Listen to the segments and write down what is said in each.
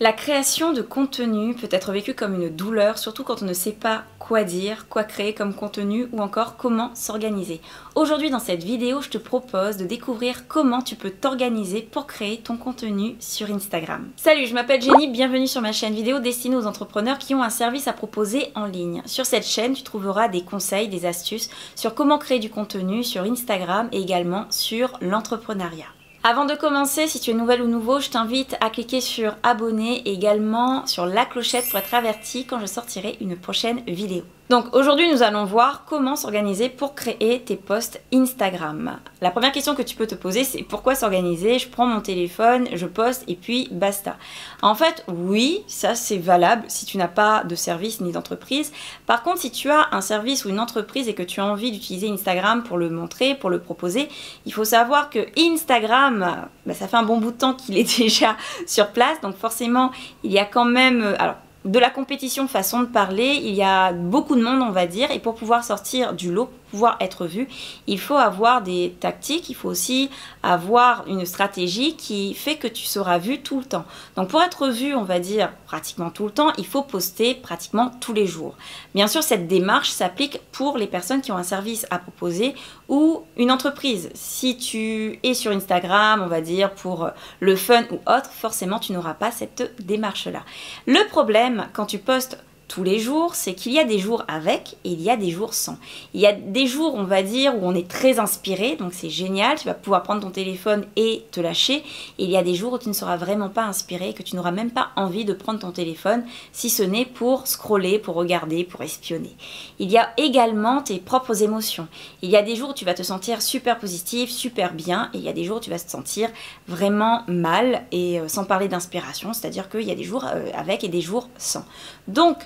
La création de contenu peut être vécue comme une douleur, surtout quand on ne sait pas quoi dire, quoi créer comme contenu ou encore comment s'organiser. Aujourd'hui dans cette vidéo, je te propose de découvrir comment tu peux t'organiser pour créer ton contenu sur Instagram. Salut, je m'appelle Jenny, bienvenue sur ma chaîne vidéo destinée aux entrepreneurs qui ont un service à proposer en ligne. Sur cette chaîne, tu trouveras des conseils, des astuces sur comment créer du contenu sur Instagram et également sur l'entrepreneuriat. Avant de commencer, si tu es nouvelle ou nouveau, je t'invite à cliquer sur abonner et également sur la clochette pour être averti quand je sortirai une prochaine vidéo. Donc aujourd'hui, nous allons voir comment s'organiser pour créer tes posts Instagram. La première question que tu peux te poser, c'est pourquoi s'organiser? Je prends mon téléphone, je poste et puis basta. En fait, oui, ça c'est valable si tu n'as pas de service ni d'entreprise. Par contre, si tu as un service ou une entreprise et que tu as envie d'utiliser Instagram pour le montrer, pour le proposer, il faut savoir que Instagram, ça fait un bon bout de temps qu'il est déjà sur place. Donc forcément, il y a quand même... de la compétition façon de parler, il y a beaucoup de monde on va dire, et pour pouvoir sortir du lot, pouvoir être vu, il faut avoir des tactiques, il faut aussi avoir une stratégie qui fait que tu seras vu tout le temps. Donc pour être vu, on va dire pratiquement tout le temps, il faut poster pratiquement tous les jours. Bien sûr, cette démarche s'applique pour les personnes qui ont un service à proposer ou une entreprise. Si tu es sur Instagram, on va dire pour le fun ou autre, forcément tu n'auras pas cette démarche-là. Le problème quand tu postes tous les jours, c'est qu'il y a des jours avec et il y a des jours sans. Il y a des jours, on va dire, où on est très inspiré, donc c'est génial, tu vas pouvoir prendre ton téléphone et te lâcher. Et il y a des jours où tu ne seras vraiment pas inspiré, que tu n'auras même pas envie de prendre ton téléphone, si ce n'est pour scroller, pour regarder, pour espionner. Il y a également tes propres émotions. Il y a des jours où tu vas te sentir super positif, super bien, et il y a des jours où tu vas te sentir vraiment mal, et sans parler d'inspiration, c'est-à-dire qu'il y a des jours avec et des jours sans. Donc,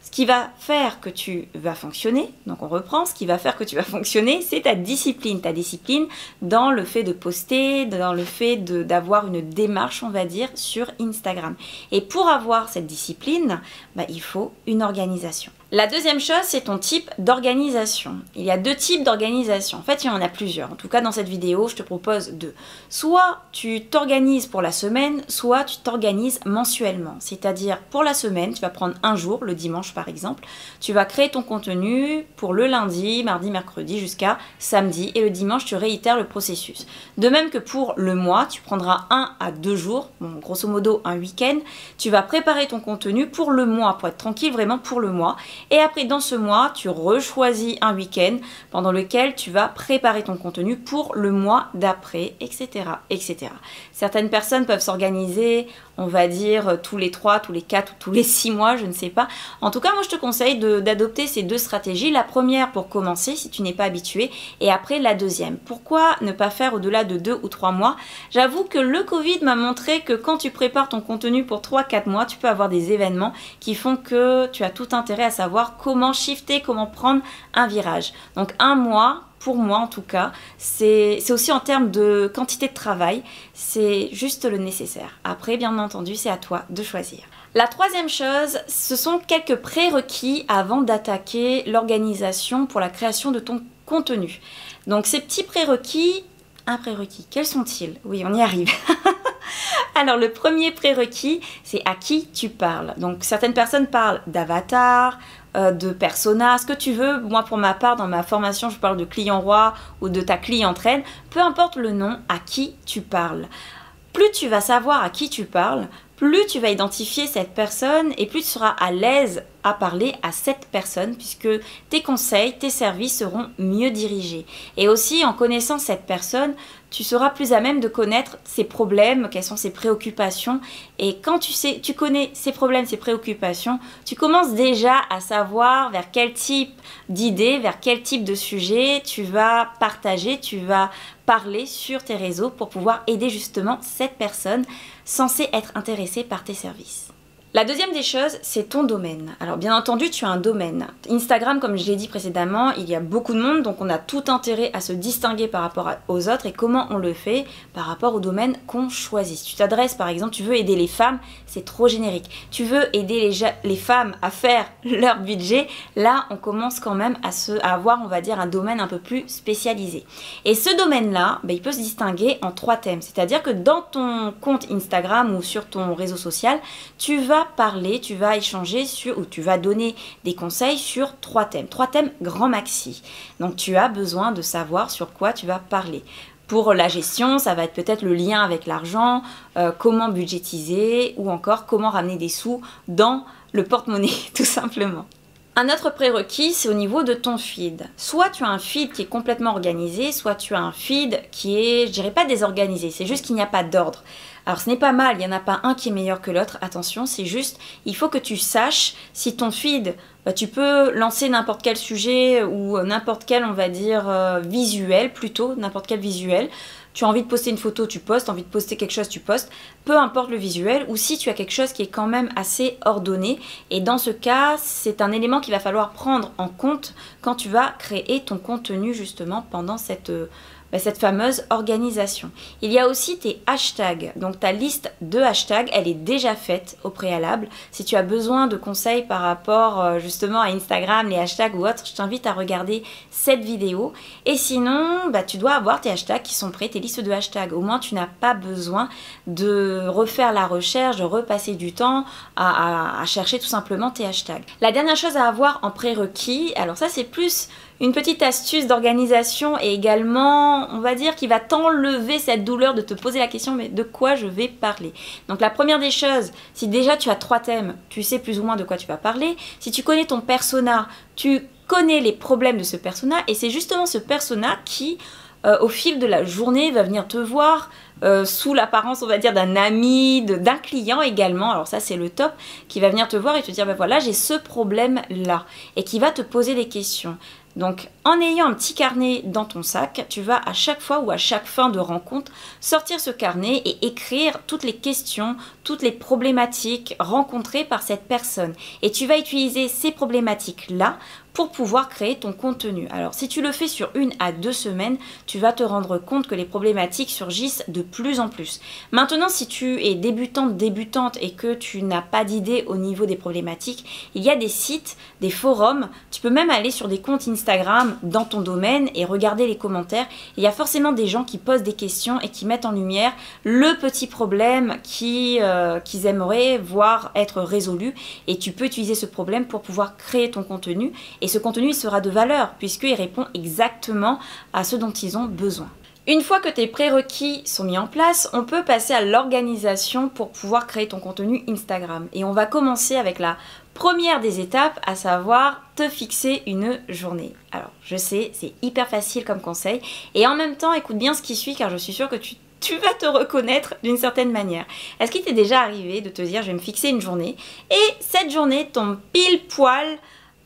ce qui va faire que tu vas fonctionner, donc on reprend, ce qui va faire que tu vas fonctionner, c'est ta discipline dans le fait de poster, dans le fait d'avoir une démarche, on va dire, sur Instagram. Et pour avoir cette discipline, il faut une organisation. La deuxième chose, c'est ton type d'organisation. Il y a deux types d'organisation. En fait, il y en a plusieurs. En tout cas, dans cette vidéo, je te propose deux. Soit tu t'organises pour la semaine, soit tu t'organises mensuellement. C'est-à-dire, pour la semaine, tu vas prendre un jour, le dimanche par exemple. Tu vas créer ton contenu pour le lundi, mardi, mercredi jusqu'à samedi. Et le dimanche, tu réitères le processus. De même que pour le mois, tu prendras 1 à 2 jours, bon, grosso modo un week-end. Tu vas préparer ton contenu pour le mois, pour être tranquille vraiment pour le mois. Et après, dans ce mois, tu rechoisis un week-end pendant lequel tu vas préparer ton contenu pour le mois d'après, etc., etc. Certaines personnes peuvent s'organiser, on va dire, tous les 3, tous les 4 ou tous les 6 mois, je ne sais pas. En tout cas, moi, je te conseille d'adopter ces deux stratégies. La première pour commencer, si tu n'es pas habitué, et après la deuxième. Pourquoi ne pas faire au-delà de 2 ou 3 mois? J'avoue que le Covid m'a montré que quand tu prépares ton contenu pour 3-4 mois, tu peux avoir des événements qui font que tu as tout intérêt à savoir comment shifter, comment prendre un virage. Donc un mois, pour moi en tout cas, c'est aussi en termes de quantité de travail, c'est juste le nécessaire. Après, bien entendu, c'est à toi de choisir. La troisième chose, ce sont quelques prérequis avant d'attaquer l'organisation pour la création de ton contenu. Donc ces petits prérequis, un prérequis, quels sont-ils? Oui, on y arrive. Alors le premier prérequis, c'est à qui tu parles. Donc certaines personnes parlent d'avatar, de persona, ce que tu veux. Moi pour ma part, dans ma formation, je parle de client roi ou de ta cliente reine. Peu importe le nom, à qui tu parles. Plus tu vas savoir à qui tu parles, plus tu vas identifier cette personne et plus tu seras à l'aise à parler à cette personne puisque tes conseils, tes services seront mieux dirigés. Et aussi en connaissant cette personne, tu seras plus à même de connaître ses problèmes, quelles sont ses préoccupations. Et quand tu connais ses problèmes, ses préoccupations, tu commences déjà à savoir vers quel type d'idées, vers quel type de sujet tu vas partager, tu vas parler sur tes réseaux pour pouvoir aider justement cette personne censée être intéressée par tes services. La deuxième des choses, c'est ton domaine. Alors bien entendu, tu as un domaine. Instagram, comme je l'ai dit précédemment, il y a beaucoup de monde, donc on a tout intérêt à se distinguer par rapport aux autres. Et comment on le fait? Par rapport au domaine qu'on choisit. Si tu t'adresses, par exemple, tu veux aider les femmes, c'est trop générique. Tu veux aider les femmes à faire leur budget, là, on commence quand même à avoir, on va dire, un domaine un peu plus spécialisé. Et ce domaine-là, il peut se distinguer en 3 thèmes. C'est-à-dire que dans ton compte Instagram ou sur ton réseau social, tu vas parler, tu vas échanger sur, ou tu vas donner des conseils sur 3 thèmes. 3 thèmes grand maxi. Donc tu as besoin de savoir sur quoi tu vas parler. Pour la gestion, ça va être peut-être le lien avec l'argent, comment budgétiser ou encore comment ramener des sous dans le porte-monnaie tout simplement. Un autre prérequis, c'est au niveau de ton feed. Soit tu as un feed qui est complètement organisé, soit tu as un feed qui est, je dirais pas désorganisé, c'est juste qu'il n'y a pas d'ordre. Alors ce n'est pas mal, il n'y en a pas un qui est meilleur que l'autre, attention, c'est juste, il faut que tu saches si ton feed, tu peux lancer n'importe quel sujet ou n'importe quel, on va dire, visuel, plutôt, n'importe quel visuel. Tu as envie de poster une photo, tu postes, envie de poster quelque chose, tu postes, peu importe le visuel, ou si tu as quelque chose qui est quand même assez ordonné. Et dans ce cas, c'est un élément qu'il va falloir prendre en compte quand tu vas créer ton contenu justement pendant cette fameuse organisation. Il y a aussi tes hashtags. Donc ta liste de hashtags, elle est déjà faite au préalable. Si tu as besoin de conseils par rapport justement à Instagram, les hashtags ou autres, je t'invite à regarder cette vidéo. Et sinon, tu dois avoir tes hashtags qui sont prêts, tes listes de hashtags. Au moins, tu n'as pas besoin de refaire la recherche, de repasser du temps à chercher tout simplement tes hashtags. La dernière chose à avoir en prérequis, alors ça c'est plus une petite astuce d'organisation et également, on va dire, qui va t'enlever cette douleur de te poser la question, mais de quoi je vais parler? Donc la première des choses, si déjà tu as 3 thèmes, tu sais plus ou moins de quoi tu vas parler. Si tu connais ton persona, tu connais les problèmes de ce persona et c'est justement ce persona qui, au fil de la journée, va venir te voir sous l'apparence, on va dire, d'un ami, d'un client également. Alors ça, c'est le top, qui va venir te voir et te dire, voilà, j'ai ce problème-là et qui va te poser des questions. Donc, en ayant un petit carnet dans ton sac, tu vas à chaque fois ou à chaque fin de rencontre sortir ce carnet et écrire toutes les questions, toutes les problématiques rencontrées par cette personne. Et tu vas utiliser ces problématiques-là pour pouvoir créer ton contenu. Alors, si tu le fais sur 1 à 2 semaines, tu vas te rendre compte que les problématiques surgissent de plus en plus. Maintenant, si tu es débutante et que tu n'as pas d'idée au niveau des problématiques, il y a des sites, des forums, tu peux même aller sur des comptes Instagram dans ton domaine et regarder les commentaires. Il y a forcément des gens qui posent des questions et qui mettent en lumière le petit problème qu'ils aimeraient voir être résolu et tu peux utiliser ce problème pour pouvoir créer ton contenu et ce contenu il sera de valeur puisqu'il répond exactement à ce dont ils ont besoin. Une fois que tes prérequis sont mis en place, on peut passer à l'organisation pour pouvoir créer ton contenu Instagram. Et on va commencer avec la première des étapes, à savoir te fixer une journée. Alors, je sais, c'est hyper facile comme conseil. Et en même temps, écoute bien ce qui suit car je suis sûre que tu vas te reconnaître d'une certaine manière. Est-ce qu'il t'est déjà arrivé de te dire, je vais me fixer une journée et cette journée tombe pile poil.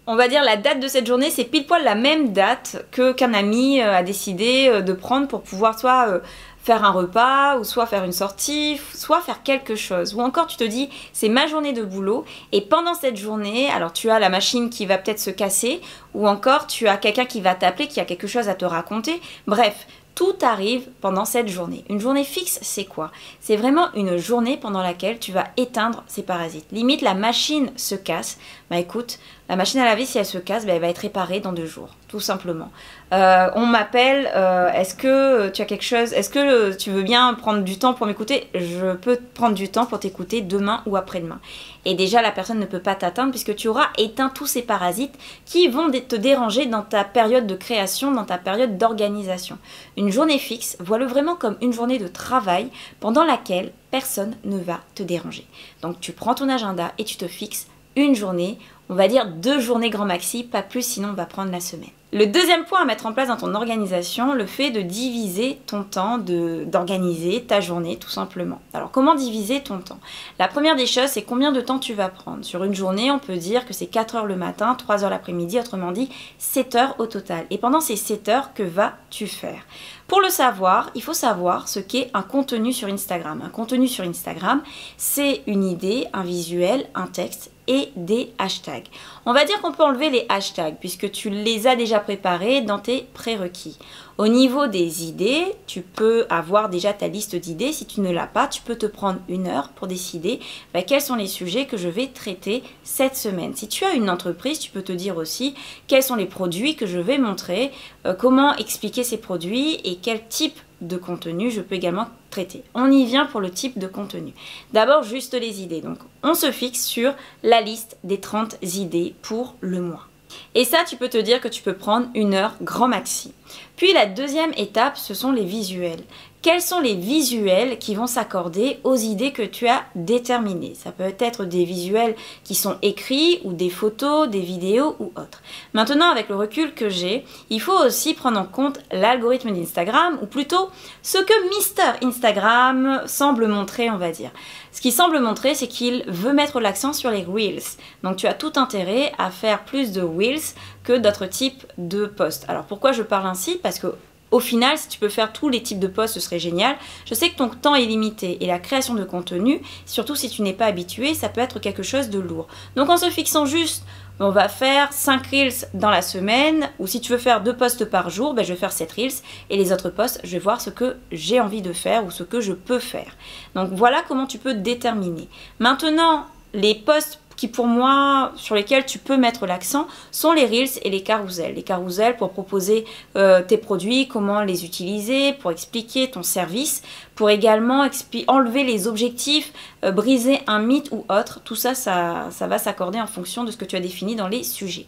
On va dire la date de cette journée, c'est pile poil la même date qu'un ami a décidé de prendre pour pouvoir soit faire un repas, ou soit faire une sortie, soit faire quelque chose. Ou encore tu te dis, c'est ma journée de boulot, et pendant cette journée, alors tu as la machine qui va peut-être se casser, ou encore tu as quelqu'un qui va t'appeler, qui a quelque chose à te raconter. Bref, tout arrive pendant cette journée. Une journée fixe, c'est quoi? C'est vraiment une journée pendant laquelle tu vas éteindre ces parasites. Limite, la machine se casse. Écoute, la machine à laver, si elle se casse, elle va être réparée dans 2 jours, tout simplement. On m'appelle, est-ce que tu as quelque chose, est-ce que tu veux bien prendre du temps pour m'écouter? Je peux prendre du temps pour t'écouter demain ou après-demain. Et déjà, la personne ne peut pas t'atteindre puisque tu auras éteint tous ces parasites qui vont te déranger dans ta période de création, dans ta période d'organisation. Une journée fixe, vois-le vraiment comme une journée de travail pendant laquelle personne ne va te déranger. Donc tu prends ton agenda et tu te fixes une journée, on va dire 2 journées grand maxi, pas plus, sinon on va prendre la semaine. Le deuxième point à mettre en place dans ton organisation, le fait de diviser ton temps, d'organiser ta journée tout simplement. Alors comment diviser ton temps? La première des choses, c'est combien de temps tu vas prendre. Sur une journée, on peut dire que c'est 4 heures le matin, 3 heures l'après-midi, autrement dit 7 heures au total. Et pendant ces 7 heures, que vas-tu faire? Pour le savoir, il faut savoir ce qu'est un contenu sur Instagram. Un contenu sur Instagram, c'est une idée, un visuel, un texte et des hashtags. On va dire qu'on peut enlever les hashtags puisque tu les as déjà préparés dans tes prérequis. Au niveau des idées, tu peux avoir déjà ta liste d'idées. Si tu ne l'as pas, tu peux te prendre 1 heure pour décider quels sont les sujets que je vais traiter cette semaine. Si tu as une entreprise, tu peux te dire aussi quels sont les produits que je vais montrer, comment expliquer ces produits et quel type de contenu je peux également traiter. On y vient pour le type de contenu. D'abord, juste les idées. Donc, on se fixe sur la liste des 30 idées pour le mois. Et ça, tu peux te dire que tu peux prendre 1 heure grand maxi. Puis la deuxième étape, ce sont les visuels. Quels sont les visuels qui vont s'accorder aux idées que tu as déterminées? Ça peut être des visuels qui sont écrits ou des photos, des vidéos ou autres. Maintenant, avec le recul que j'ai, il faut aussi prendre en compte l'algorithme d'Instagram ou plutôt ce que Mister Instagram semble montrer, on va dire. Ce qu'il semble montrer, c'est qu'il veut mettre l'accent sur les Reels. Donc tu as tout intérêt à faire plus de Reels que d'autres types de posts. Alors pourquoi je parle ainsi? Parce que au final, si tu peux faire tous les types de posts, ce serait génial. Je sais que ton temps est limité et la création de contenu, surtout si tu n'es pas habitué, ça peut être quelque chose de lourd. Donc en se fixant juste, on va faire 5 Reels dans la semaine, ou si tu veux faire 2 posts par jour, je vais faire 7 Reels et les autres posts, je vais voir ce que j'ai envie de faire ou ce que je peux faire. Donc voilà comment tu peux déterminer. Maintenant, les posts qui pour moi, sur lesquels tu peux mettre l'accent, sont les Reels et les carousels. Les carousels pour proposer tes produits, comment les utiliser, pour expliquer ton service, pour également enlever les objectifs, briser un mythe ou autre. Tout ça, ça va s'accorder en fonction de ce que tu as défini dans les sujets.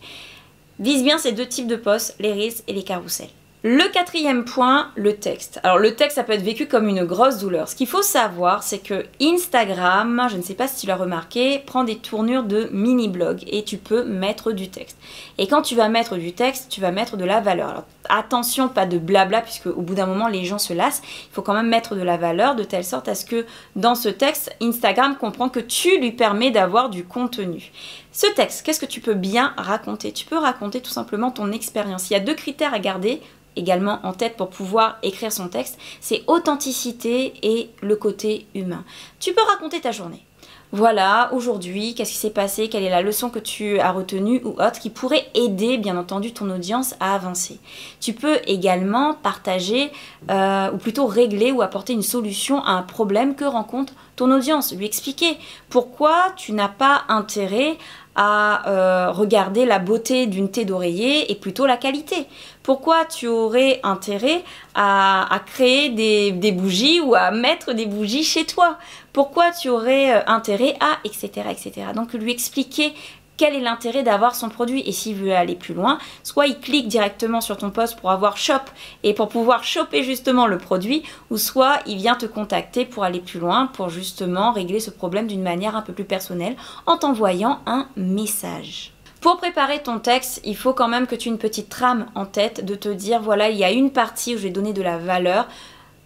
Vise bien ces 2 types de posts, les Reels et les carousels. Le 4e point, le texte. Alors le texte, ça peut être vécu comme une grosse douleur. Ce qu'il faut savoir, c'est que Instagram, je ne sais pas si tu l'as remarqué, prend des tournures de mini-blog et tu peux mettre du texte. Et quand tu vas mettre du texte, tu vas mettre de la valeur. Alors attention, pas de blabla, puisque au bout d'un moment, les gens se lassent. Il faut quand même mettre de la valeur de telle sorte à ce que dans ce texte, Instagram comprend que tu lui permets d'avoir du contenu. Ce texte, qu'est-ce que tu peux bien raconter? Tu peux raconter tout simplement ton expérience. Il y a 2 critères à garder également en tête pour pouvoir écrire son texte, c'est authenticité et le côté humain. Tu peux raconter ta journée. Voilà, aujourd'hui, qu'est-ce qui s'est passé, quelle est la leçon que tu as retenue ou autre qui pourrait aider, bien entendu, ton audience à avancer. Tu peux également partager, ou plutôt régler ou apporter une solution à un problème que rencontre ton audience. Lui expliquer pourquoi tu n'as pas intérêt à regarder la beauté d'une thé d'oreiller et plutôt la qualité. Pourquoi tu aurais intérêt à créer des bougies ou à mettre des bougies chez toi? Pourquoi tu aurais intérêt à, etc., etc. Donc lui expliquer quel est l'intérêt d'avoir son produit et s'il veut aller plus loin, soit il clique directement sur ton post pour avoir shop et pour pouvoir choper justement le produit, ou soit il vient te contacter pour aller plus loin, pour justement régler ce problème d'une manière un peu plus personnelle en t'envoyant un message. Pour préparer ton texte, il faut quand même que tu aies une petite trame en tête de te dire voilà, il y a une partie où je vais donner de la valeur,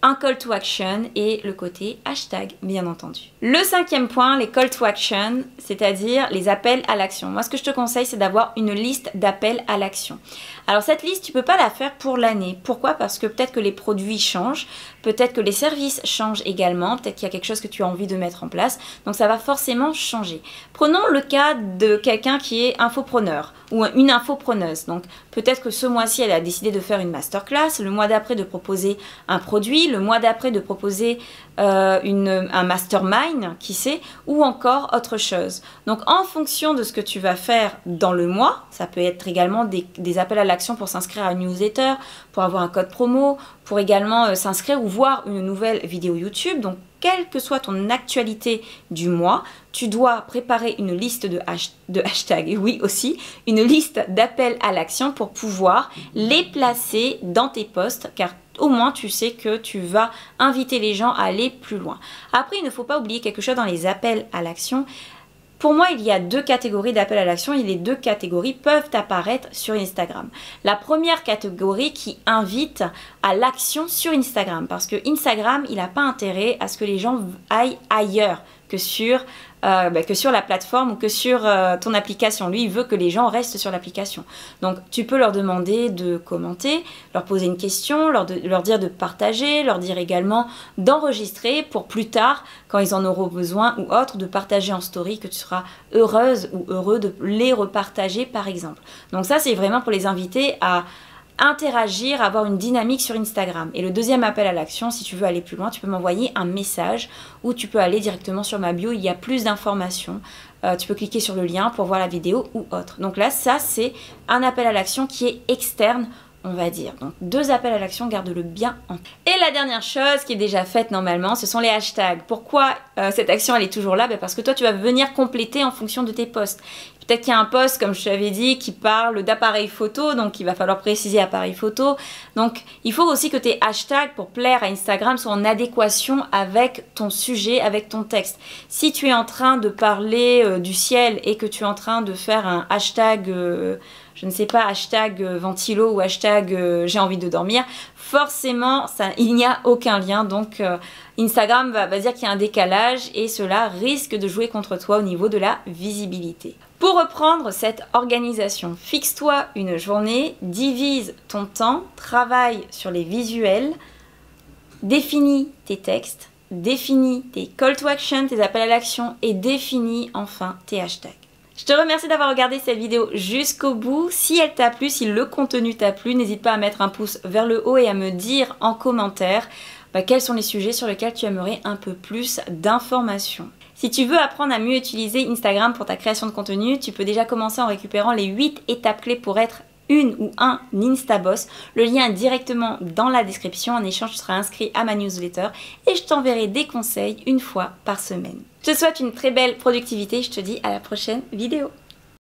un call to action et le côté hashtag, bien entendu. Le 5e point, les call to action, c'est-à-dire les appels à l'action. Moi, ce que je te conseille, c'est d'avoir une liste d'appels à l'action. Alors cette liste, tu peux pas la faire pour l'année. Pourquoi? Parce que peut-être que les produits changent, peut-être que les services changent également, peut-être qu'il y a quelque chose que tu as envie de mettre en place, donc ça va forcément changer. Prenons le cas de quelqu'un qui est infopreneur ou une infopreneuse. Donc peut-être que ce mois-ci, elle a décidé de faire une masterclass, le mois d'après de proposer un produit, le mois d'après de proposer un mastermind, qui sait, ou encore autre chose. Donc en fonction de ce que tu vas faire dans le mois, ça peut être également des appels à l'action pour s'inscrire à une newsletter, pour avoir un code promo, pour également s'inscrire ou voir une nouvelle vidéo YouTube. Donc quelle que soit ton actualité du mois, tu dois préparer une liste de hashtags, oui aussi, une liste d'appels à l'action pour pouvoir les placer dans tes posts, car au moins tu sais que tu vas inviter les gens à aller plus loin. Après, il ne faut pas oublier quelque chose dans les appels à l'action. Pour moi, il y a deux catégories d'appels à l'action et les deux catégories peuvent apparaître sur Instagram. La première catégorie qui invite à l'action sur Instagram, parce que Instagram, il n'a pas intérêt à ce que les gens aillent ailleurs que sur la plateforme ou que sur ton application. Lui, il veut que les gens restent sur l'application. Donc, tu peux leur demander de commenter, leur poser une question, leur dire de partager, leur dire également d'enregistrer pour plus tard, quand ils en auront besoin ou autre, de partager en story, que tu seras heureuse ou heureux de les repartager, par exemple. Donc ça, c'est vraiment pour les inviter à interagir, avoir une dynamique sur Instagram. Et le deuxième appel à l'action, si tu veux aller plus loin, tu peux m'envoyer un message ou tu peux aller directement sur ma bio, il y a plus d'informations. Tu peux cliquer sur le lien pour voir la vidéo ou autre. Donc là, ça c'est un appel à l'action qui est externe, on va dire. Donc deux appels à l'action, garde-le bien en tête. Et la dernière chose qui est déjà faite normalement, ce sont les hashtags. Pourquoi cette action elle est toujours là? Parce que toi tu vas venir compléter en fonction de tes posts. Peut-être qu'il y a un post, comme je t'avais dit, qui parle d'appareil photo, donc il va falloir préciser appareil photo. Donc il faut aussi que tes hashtags pour plaire à Instagram soient en adéquation avec ton sujet, avec ton texte. Si tu es en train de parler du ciel et que tu es en train de faire un hashtag, je ne sais pas, hashtag ventilo ou hashtag j'ai envie de dormir, forcément il n'y a aucun lien. Donc Instagram va dire qu'il y a un décalage et cela risque de jouer contre toi au niveau de la visibilité. Pour reprendre cette organisation, fixe-toi une journée, divise ton temps, travaille sur les visuels, définis tes textes, définis tes call to action, tes appels à l'action et définis enfin tes hashtags. Je te remercie d'avoir regardé cette vidéo jusqu'au bout. Si elle t'a plu, si le contenu t'a plu, n'hésite pas à mettre un pouce vers le haut et à me dire en commentaire quels sont les sujets sur lesquels tu aimerais un peu plus d'informations. Si tu veux apprendre à mieux utiliser Instagram pour ta création de contenu, tu peux déjà commencer en récupérant les 8 étapes clés pour être une ou un Instaboss. Le lien est directement dans la description. En échange, tu seras inscrit à ma newsletter et je t'enverrai des conseils une fois par semaine. Je te souhaite une très belle productivité. Je te dis à la prochaine vidéo.